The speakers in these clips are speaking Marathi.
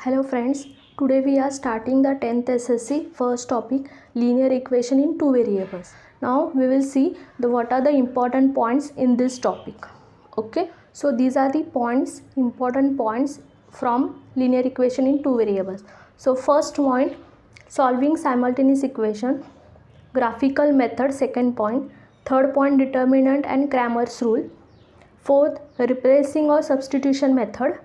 Hello friends, today we are starting the 10th SSC first topic linear equation in two variables. Now we will see what are the important points in this topic. Okay, so these are the important points from linear equation in two variables. So first point, solving simultaneous equation, graphical method, second point, third point, determinant and Cramer's rule, fourth, replacing or substitution method,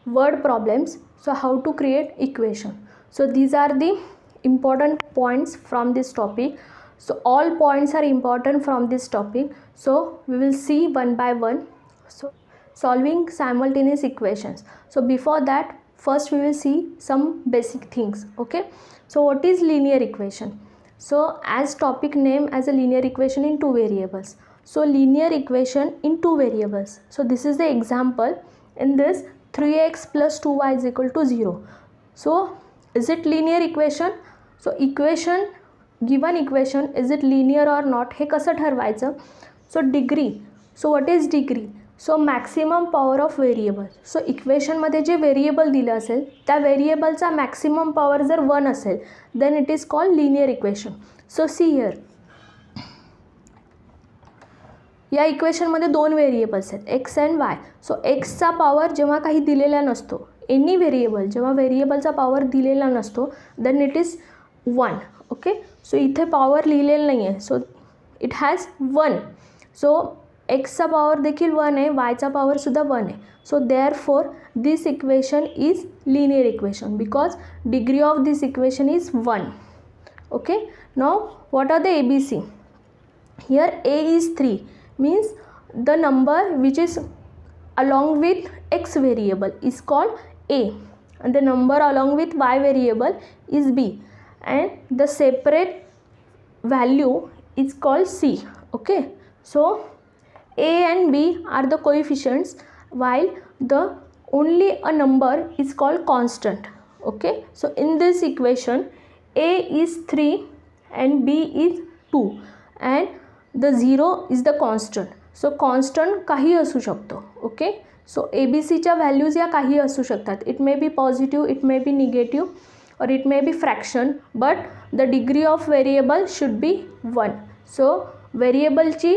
word problems, so how to create equation. So these are the important points from this topic. So all points are important from this topic, so we will see one by one. So solving simultaneous equations. So before that, first we will see some basic things. Okay, so what is linear equation? So as topic name as a linear equation in two variables. So linear equation in two variables. So this is the example. In this 3x plus 2y is equal to 0. So is it linear equation? So equation, given equation, is it linear or not, हे कसं ठरवायचं? So degree. So what is degree? So maximum power of variable. So equation मध्ये जे variable दिलं असेल त्या variable चा maximum power जर 1 असेल then it is called linear equation. So see here, या इक्वेशनमध्ये दोन व्हेरिएबल्स आहेत एक्स अँड वाय. सो एक्सचा पॉवर जेव्हा काही दिलेला नसतो, एनी व्हेरिएबल जेव्हा व्हेरिएबलचा पॉवर दिलेला नसतो then it is 1. Okay, so इथे पॉवर लिहिलेलं नाही आहे, सो इट हॅज 1. सो एक्सचा पॉवर देखील 1 आहे, वायचा पॉवरसुद्धा 1 आहे. So therefore this equation is linear equation because degree of this equation is 1. Okay, now what are the ABC? Here A is 3. Means the number which is along with x variable is called A and the number along with y variable is B and the separate value is called C. Okay, so A and B are the coefficients while the only a number is called constant. Okay, so in this equation A is 3 and B is 2 and the 0 is the constant. So constant काही असू शकतो. ओके, सो ABCच्या व्हॅल्यूज या काही असू शकतात. It may be positive, it may be negative और it may be fraction, but the degree of variable should be 1. So व्हेरिएबलची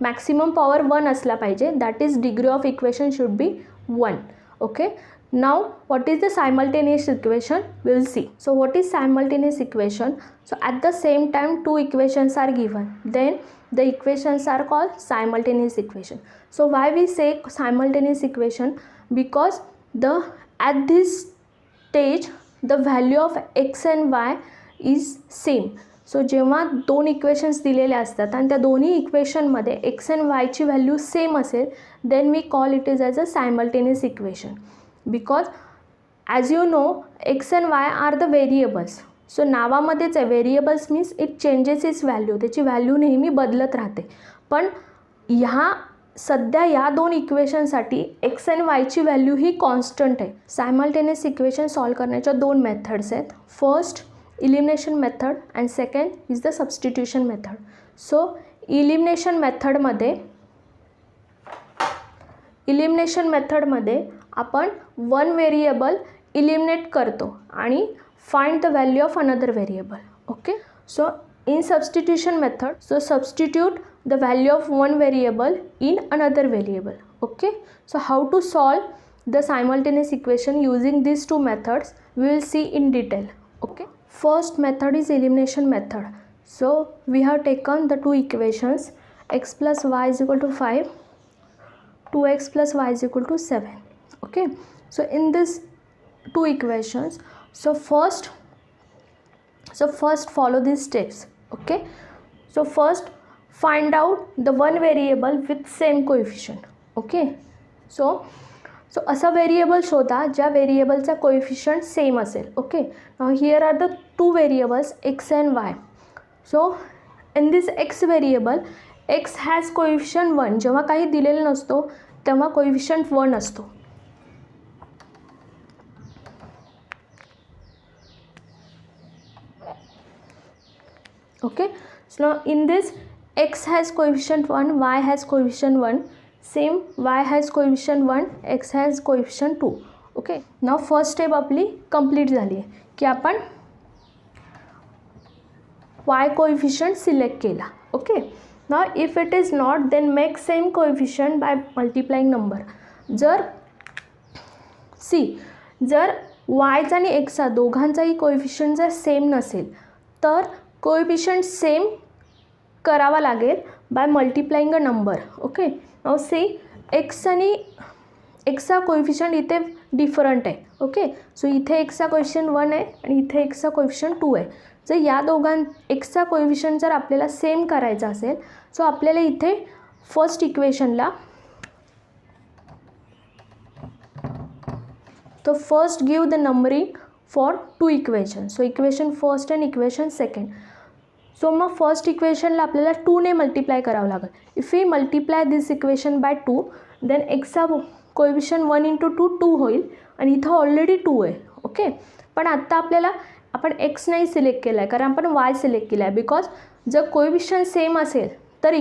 मॅक्सिमम पॉवर 1 असला पाहिजे, that is degree of equation should be 1. Okay, now what is the simultaneous equation? We will see. So what is simultaneous equation? So at the same time two equations are given, then the equations are called simultaneous equation. So why we say simultaneous equation? Because at this stage the value of x and y is same. So जेव्हा दोन इक्वेशन्स दिलेले असतात आणि त्या दोन्ही इक्वेशनमध्ये x and y ची व्हॅल्यू सेम असेल then we call it as a simultaneous equation. Because as you know x and y are the variables. So नावामध्येच आहे, variables means it changes its value, त्याची व्हॅल्यू नेहमी बदलत राहते. पण सध्या या दोन इक्वेशनसाठी एक्स अँड वायची व्हॅल्यू ही कॉन्स्टंट आहे. सायमल्टेनियस इक्वेशन सॉल्व करण्याच्या दोन मेथड्स आहेत. First elimination method and second is the substitution method. So elimination मेथडमध्ये आपण वन व्हेरिएबल इलिमिनेट करतो आणि find the value of another variable. Okay, so in substitution method, so substitute the value of one variable in another variable. Okay, so how to solve the simultaneous equation using these two methods we will see in detail. Okay, first method is elimination method. So we have taken the two equations, x plus y is equal to 5, 2x plus y is equal to 7. Okay, so in this two equations, so first follow these steps. Okay, so first find out the one variable with same coefficient. Okay, so असा व्हेरिएबल शोधा ज्या व्हेरिएबलचा कोएफिशियंट सेम असेल. Okay, now here are the two variables x and y. So in this x variable x has coefficient 1. जेव्हा काही दिलेलं नसतो तेव्हा कोएफिशियंट 1 असतो. Okay, so now in this x has coefficient 1, y has coefficient 1, same y has coefficient 1, x has coefficient 2. Okay. Now first step आपली कंप्लीट झाली आहे की आपण y कोएफिशियंट सिलेक्ट केला. Okay. Now if it is not then make same coefficient by multiplying number. जर जर वायचा आणि एक्सचा दोघांचाही कोएफिशियंट जर सेम नसेल तर कोएफिशियंट सेम करावा लागेल by multiplying a number. Okay. Now see x आणि एक्सचा कोएफिशियंट इथे डिफरंट आहे. ओके. सो इथे एक्सचा कोएफिशियंट 1 आहे आणि इथे एक्सचा कोएफिशियंट 2 आहे. जर या एक्सचा कोएफिशियंट जर आपल्याला सेम करायचा असेल सो आपल्याला इथे फर्स्ट इक्वेशनला तो first give the numbering for 2 equation. So equation first and equation second. So मग फर्स्ट इक्वेशनला आपल्याला 2 ने मल्टिप्लाय करावं लागेल. If we multiply this equation by 2 then एक्सचा कोएफिशियंट 1 × 2 2 होईल आणि इथं ऑलरेडी 2 आहे. ओके. पण आत्ता आपण एक्स नाही सिलेक्ट केला आहे कारण आपण वाय सिलेक्ट केला आहे. बिकॉज जर कोएफिशियंट सेम असेल तर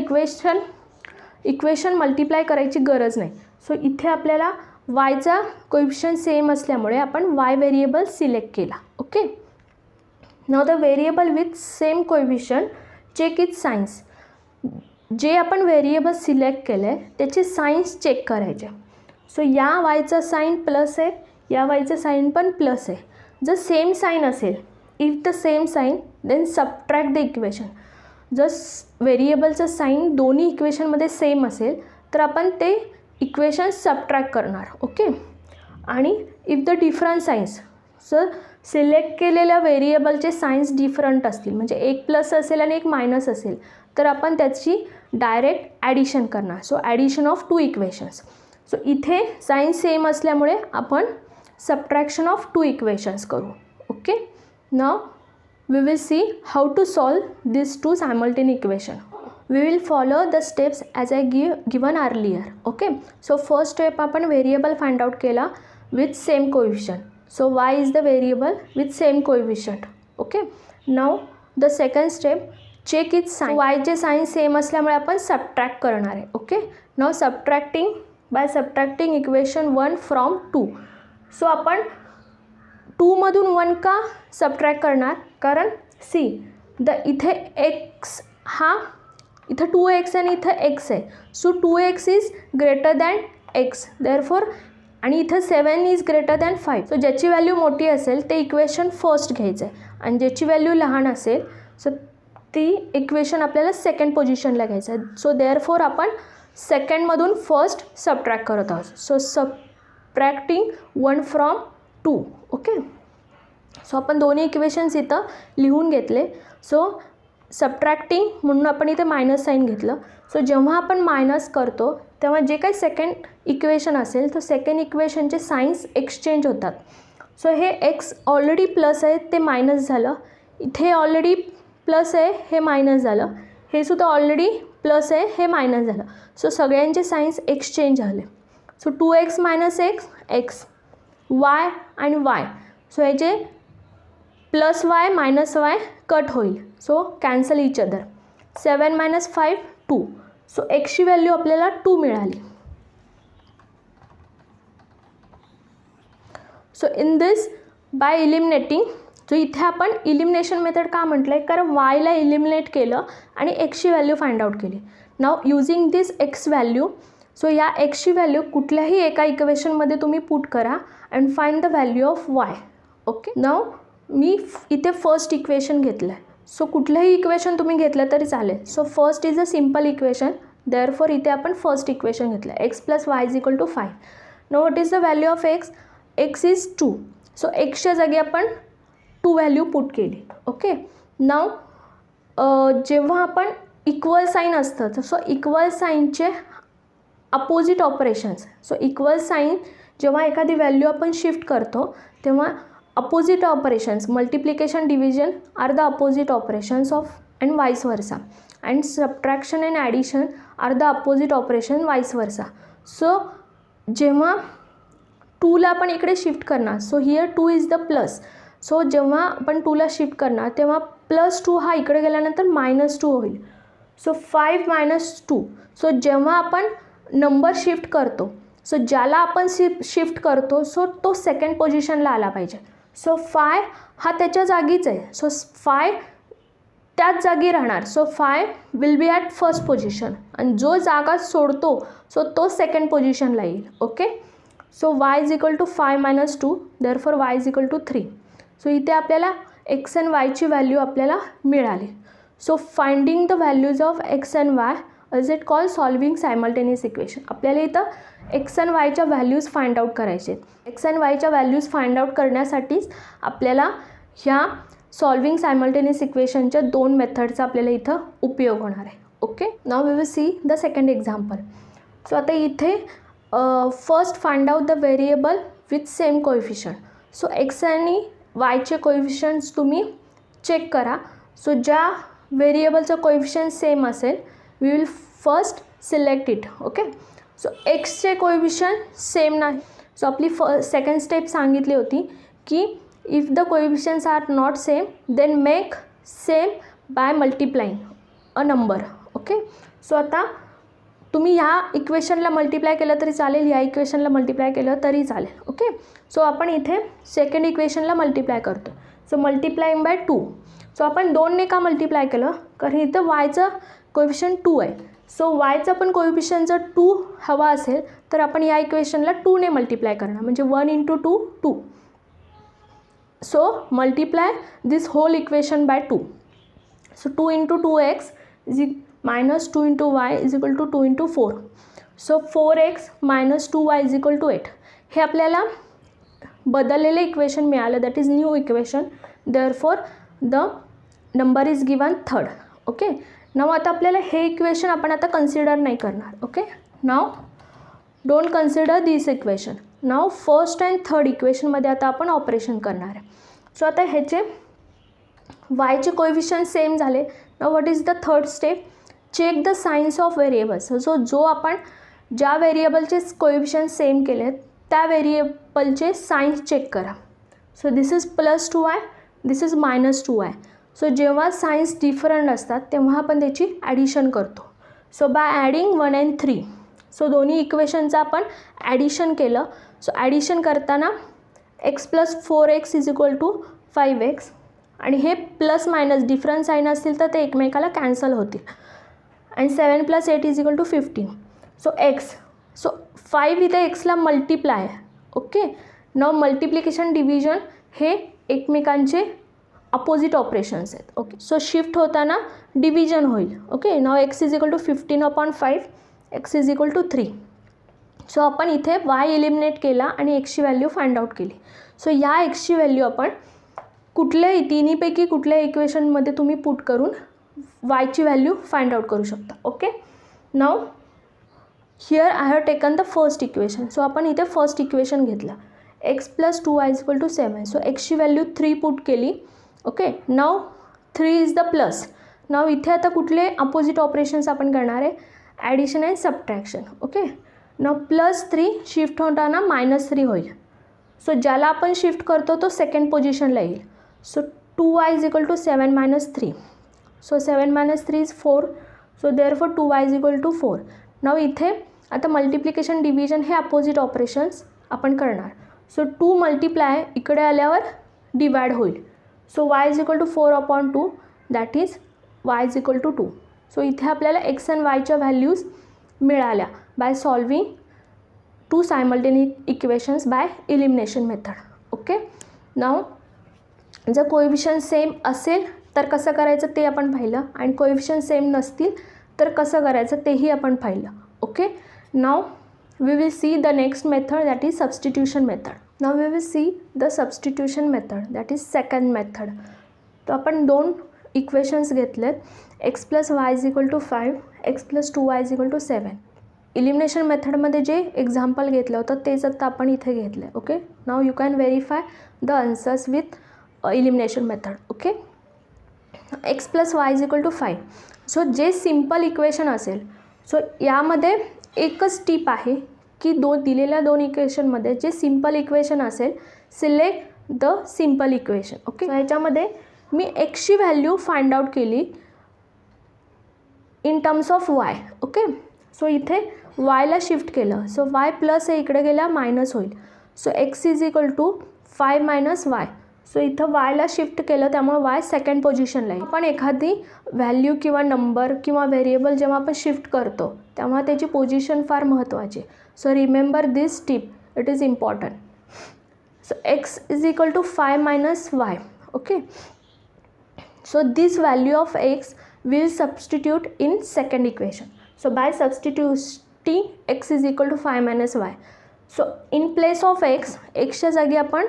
इक्वेशन मल्टिप्लाय करायची गरज नाही. सो इथे आपल्याला वायचा कोएफिशियंट सेम असल्यामुळे आपण वाय व्हेरिएबल सिलेक्ट केला. Okay. Now the variable with same coefficient check its signs. जे आपण व्हेरिएबल सिलेक्ट केलं आहे त्याचे साइन्स चेक करायचे. सो या वायचा साईन प्लस आहे, या वायचं साईन पण प्लस आहे. जर सेम साईन असेल, if the same sign then subtract the equation. जर व्हेरिएबलचं साईन दोन्ही इक्वेशनमध्ये सेम असेल तर आपण ते इक्वेशन सबट्रॅक्ट करणार. ओके. आणि if the different signs, sir select केलेल्या व्हेरिएबलचे साईन्स डिफरंट असतील म्हणजे एक प्लस असेल आणि एक मायनस असेल तर आपण त्याची डायरेक्ट ॲडिशन करणार. So addition of 2 equations. So इथे साईन्स सेम असल्यामुळे आपण सबट्रॅक्शन ऑफ 2 इक्वेशन्स करू. Okay. Now we will see how to solve this 2 simultaneous equation. We will follow the steps as I given earlier. Okay. So first step आपण व्हेरिएबल फाइंड आउट केला with same coefficient. So y is the variable with same coefficient. Okay. Now the second step check it's sign. वायचे साइन सेम असल्यामुळे आपण सबट्रॅक्ट करणार आहे. Okay. Now subtracting equation 1 from 2. So आपण 2 मधून 1 का सबट्रॅक्ट करणार कारण इथे एक्स हा इथं 2x आणि इथं x आहे. So 2x is greater than x. Therefore आणि इथं 7 इज ग्रेटर दॅन 5. सो ज्याची व्हॅल्यू मोठी असेल ते इक्वेशन फर्स्ट घ्यायचं आहे आणि ज्याची व्हॅल्यू लहान असेल सो ती इक्वेशन आपल्याला सेकंड पोझिशनला घ्यायचं आहे. सो देअरफॉर आपण सेकंडमधून फर्स्ट सबट्रॅक्ट करत आहोत. So subtracting 1 from 2. Okay. So आपण दोन्ही इक्वेशन्स इथं लिहून घेतले. सो सबट्रॅक्टिंग म्हणून आपण इथे मायनस साईन घेतलं. सो जेव्हा आपण मायनस करतो तेव्हा जे काही सेकंड इक्वेशन असेल तर सेकंड इक्वेशनचे साईन्स एक्सचेंज होतात. सो हे एक्स ऑलरेडी प्लस आहे ते मायनस झालं, इथे ऑलरेडी प्लस आहे हे मायनस झालं, हे सुद्धा ऑलरेडी प्लस आहे हे मायनस झालं. सो सगळ्यांचे साईन्स एक्सचेंज झाले. So 2x - x x y आणि y. सो ह्याचे plus y minus y cut होईल. So cancel each other. 7 - 5 2. So एक्सची व्हॅल्यू आपल्याला 2 मिळाली. So in this by eliminating. So इथे आपण इलिमिनेशन मेथड का म्हटलं आहे कारण वायला इलिमिनेट केलं आणि एक्सची व्हॅल्यू फाइंड आउट केली. Now using this x value. So या एक्सची व्हॅल्यू कुठल्याही एका इक्वेशनमध्ये तुम्ही पुट करा and find the value of y. Okay. Now मी इथे फर्स्ट इक्वेशन घेतलं आहे. सो कुठलंही इक्वेशन तुम्ही घेतलं तरी चालेल. So first is a simple equation. Therefore इथे आपण फर्स्ट इक्वेशन घेतलं आहे x + y = 5. Now what is the value of x? x is 2. So एक्सच्या जागी आपण 2 व्हॅल्यू पुट केली. ओके. नाव जेव्हा आपण इक्वल साईन असतं सो इक्वल साईनचे opposite operations. So equal sign जेव्हा एखादी व्हॅल्यू आपण शिफ्ट करतो तेव्हा opposite operations multiplication division are the opposite operations of and vice versa and subtraction and addition are the opposite operation vice versa. So जेव्हा 2ला आपण इकडे शिफ्ट करणार so here 2 is the plus. So जेव्हा आपण 2ला शिफ्ट करणार तेव्हा +2 हा इकडे गेल्यानंतर -2 होईल. सो 5 - 2. सो जेव्हा आपण नंबर शिफ्ट करतो सो ज्याला आपण शिफ्ट करतो सो तो सेकंड पोझिशनला आला पाहिजे. सो फाय हा त्याच्या जागीच आहे, सो फाय त्याच जागी राहणार. So five will be at first position आणि जो जागा सोडतो सो तो सेकंड पोझिशनला येईल. Okay, so y is equal to 5 minus 2, therefore y is equal to 3. So इथे आपल्याला एक्स अँड वायची व्हॅल्यू आपल्याला मिळाली. So finding the values of x and y is it called solving simultaneous equation. आपल्याला इथं एक्स अँड वायच्या व्हॅल्यूज फाइंड आउट करायचे आहेत. एक्स अँड वायच्या व्हॅल्यूज फाइंड आउट करण्यासाठीच आपल्याला ह्या सॉल्विंग सायमल्टेनियस इक्वेशनच्या 2 मेथडचा आपल्याला इथं उपयोग होणार आहे. Okay, now we will see the second example. So आता इथे first find out the variable with same coefficient. So x आणि वायचे कोएफिशियंट्स तुम्ही चेक करा. सो ज्या व्हेरिएबलचं कोएफिशियंट सेम असेल we will first select it. Okay, so एक्सचे कोएफिशियंट सेम नाही. सो आपली सेकंड स्टेप सांगितली होती की if the coefficients are not same then make same by multiplying a number. Okay, so आता तुम्ही ह्या इक्वेशनला मल्टिप्लाय केलं तरी चालेल, ह्या इक्वेशनला मल्टिप्लाय केलं तरी चालेल. ओके, सो आपण इथे सेकंड इक्वेशनला मल्टिप्लाय करतो. So multiplying by 2. सो आपण 2ने का मल्टिप्लाय केलं, कारण इथं वायचं कोएफिशियंट 2 आहे. सो वायचा पण कोएफिशियंट जर 2 हवा असेल तर आपण या इक्वेशनला 2ने मल्टिप्लाय करणार, म्हणजे 1 into 2 2. So multiply this whole equation by 2. So 2 into 2x is minus 2 into y is equal to 2 into 4. So 4x minus 2y is equal to 8. हे आपल्याला बदललेले इक्वेशन मिळालं, that is new equation. Therefore the number is given third. Okay, now आता आपल्याला हे इक्वेशन आपण आता कन्सिडर नाही करणार. Okay, now don't consider this equation. Now first and third इक्वेशनमध्ये आता आपण ऑपरेशन करणार आहे. सो आता ह्याचे वायचे कोएफिशियंट सेम झाले. Now what is the third step, check the signs of variables. जो आपण ज्या व्हेरिएबलचे कोएफिशियंट सेम केले त्या व्हेरिएबलचे साइन्स चेक करा. So this is +2y, this is -2y. So जेव्हा साइन्स डिफरंट असतात तेव्हा आपण त्याची ॲडिशन करतो. So by adding 1 and 3. So दोन्ही इक्वेशनचं आपण ॲडिशन केलं. सो ॲडिशन करताना x + 4x is equal to 5x आणि हे प्लस मायनस डिफरंट साईन असतील तर ते एकमेकाला कॅन्सल होतील. आणि 7 + 8 is equal to 15. So x, so 5 इथे एक्सला मल्टिप्लाय आहे. ओके, नाव मल्टिप्लिकेशन डिव्हिजन हे एकमेकांचे अपोजिट ऑपरेशन्स आहेत. ओके, सो शिफ्ट होताना डिव्हिजन होईल. Okay, now x is equal to 15/5, x is equal to 3. So आपण इथे y एलिमिनेट केला आणि एक्सची व्हॅल्यू फाइंड आउट केली. सो या एक्सची व्हॅल्यू आपण कुठल्याही तिन्हीपैकी कुठल्याही इक्वेशनमध्ये तुम्ही पुट करून वायची व्हॅल्यू फाइंड आउट करू शकता. Okay, now here I have taken the first equation. So आपण इथे फर्स्ट इक्वेशन घेतलं, x + 2y is equal to 7. So एक्सची व्हॅल्यू 3 पुट केली. Okay, now 3 is the plus. Now इथे आता कुठले अपोजिट ऑपरेशन्स आपण करणार आहे, addition and subtraction. Okay, now +3 shift होताना -3 होईल. सो ज्याला आपण शिफ्ट करतो तो सेकंड पोझिशनला येईल. So 2y is equal to 7 - 3. So 7 - 3 is 4. So therefore 2y is equal to 4. Now इथे आता मल्टिप्लिकेशन डिव्हिजन हे अपोजिट ऑपरेशन्स आपण करणार. सो 2 मल्टिप्लाय इकडे आल्यावर डिवाइड होईल. So y is equal to 4/2 that is y is equal to 2. So इथे आपल्याला x आणि yच्या व्हॅल्यूज मिळाल्या by solving 2 simultaneous equations by elimination method. Okay, नाव जर कोएफिशियंट सेम असेल तर कसं करायचं ते आपण पाहिलं आणि कोएफिशियंट सेम नसतील तर कसं करायचं तेही आपण पाहिलं. Okay, now we will see the next method that is substitution method. Now we will see the substitution method that is second method. तर आपण 2 इक्वेशन्स घेतलेत, x + y is equal to 5, x + 2y is equal to 7. Elimination मेथडमध्ये जे एक्झाम्पल घेतलं होतं तेच आता आपण इथे घेतलं आहे. Okay, now you can verify the answers with elimination method. Okay, x + y is equal to 5. So जे सिम्पल इक्वेशन असेल, सो यामध्ये एकच टिप आहे की दिलेल्या 2 इक्वेशनमध्ये जे सिम्पल इक्वेशन असेल select the simple equation. Okay, ह्याच्यामध्ये मी एक्सची व्हॅल्यू फाइंड आउट केली in terms of y. Okay, so इथे वायला शिफ्ट केलं, सो वाय प्लस आहे इकडे गेला मायनस होईल. So x is equal to 5 minus y. So इथं वायला शिफ्ट केलं त्यामुळे वाय सेकंड पोझिशनला आहे. आपण एखादी व्हॅल्यू किंवा नंबर किंवा व्हेरिएबल जेव्हा आपण शिफ्ट करतो तेव्हा त्याची पोझिशन फार महत्त्वाची. So remember this tip, it is important. So x is equal to 5 minus y. Okay, so this value of x will substitute in second equation. So by substituting x is equal to 5 minus y. So in place of x च्या जागी आपण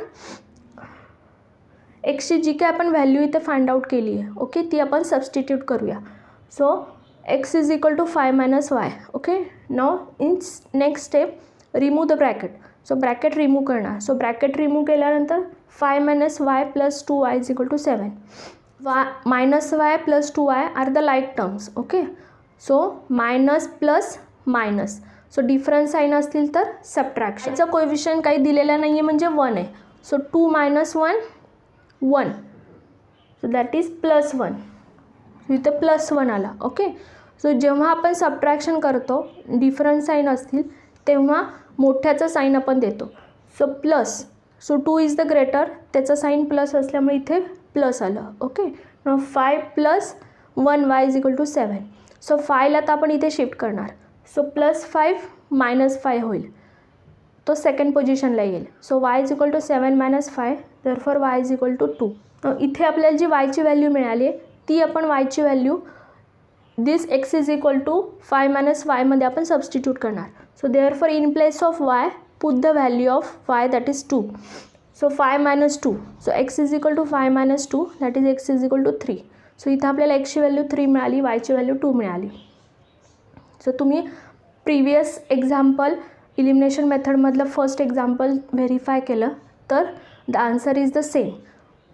x ची जी काय आपण व्हॅल्यू इथे फाइंड आउट केली आहे, ओके, ती आपण सबस्टिट्यूट करूया. So x is equal to 5 minus y. Okay, now in next step remove the bracket. So bracket remove करणार. सो ब्रॅकेट रिमूव केल्यानंतर 5 minus y plus 2y is equal to 7. minus y plus 2y are the like terms. Okay, so minus plus minus, so difference sign असतील तर सबट्रॅक्शन. याचा कोएफिशियंट काही दिलेला नाही आहे म्हणजे 1 आहे. So 2 minus 1 1, so that is plus 1. इथं प्लस 1 आला. ओके, सो जेव्हा आपण सबट्रॅक्शन करतो डिफरन्स साईन असतील तेव्हा मोठ्याचं साईन आपण देतो. So plus, so 2 is the greater, त्याचं साईन प्लस असल्यामुळे इथे प्लस आलं. Okay, now 5 plus 1 y is equal to 7. So 5ला तर आपण इथे शिफ्ट करणार. सो प्लस 5 मायनस 5 होईल, तो सेकंड पोझिशनला येईल. So y is equal to 7 minus 5, therefore y is equal to 2. इथे आपल्याला जी वायची व्हॅल्यू मिळाली आहे ती आपण वायची value this x is equal to 5 minus वायमध्ये आपण सबस्टिट्यूट करणार. So therefore in place of y put the value of y that is 2. So 5 minus 2, so x is equal to 5 minus 2 that is x is equal to 3. So इथं आपल्याला एक्सची व्हॅल्यू 3 मिळाली, वायची व्हॅल्यू 2 मिळाली. सो तुम्ही प्रिवियस एक्झाम्पल इलिमिनेशन मेथडमधलं फर्स्ट एक्झाम्पल व्हेरीफाय केलं तर the answer is the same.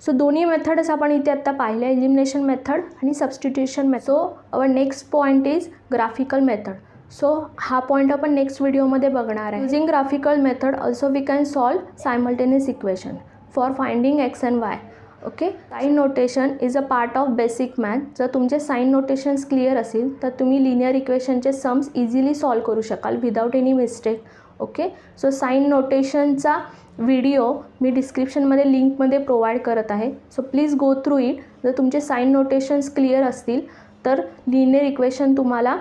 So दोन्ही मेथड्स आपण इथे आत्ता पाहिल्या, इलिमिनेशन मेथड आणि substitution method. So our next point is graphical method. So हा पॉईंट आपण नेक्स्ट व्हिडिओमध्ये बघणार आहे. Using graphical method also we can solve simultaneous equation for finding x and y. Okay, sign notation is a part of basic math. जर तुमचे साइन नोटेशन्स क्लिअर असेल तर तुम्ही लिनियर इक्वेशनचे सम्स इझिली सॉल्व करू शकाल without any mistake. Okay, so sign नोटेशनचा व्हिडिओ मी डिस्क्रिप्शनमध्ये लिंकमध्ये प्रोव्हाइड करत आहे. So please go through it. जर तुमचे साइन नोटेशन्स क्लिअर असतील तर लिनियर इक्वेशन तुम्हाला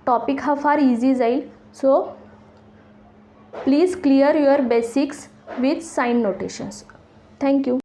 टॉपिक हा फार इझी जाईल. So please clear your basics with sign notations. Thank you.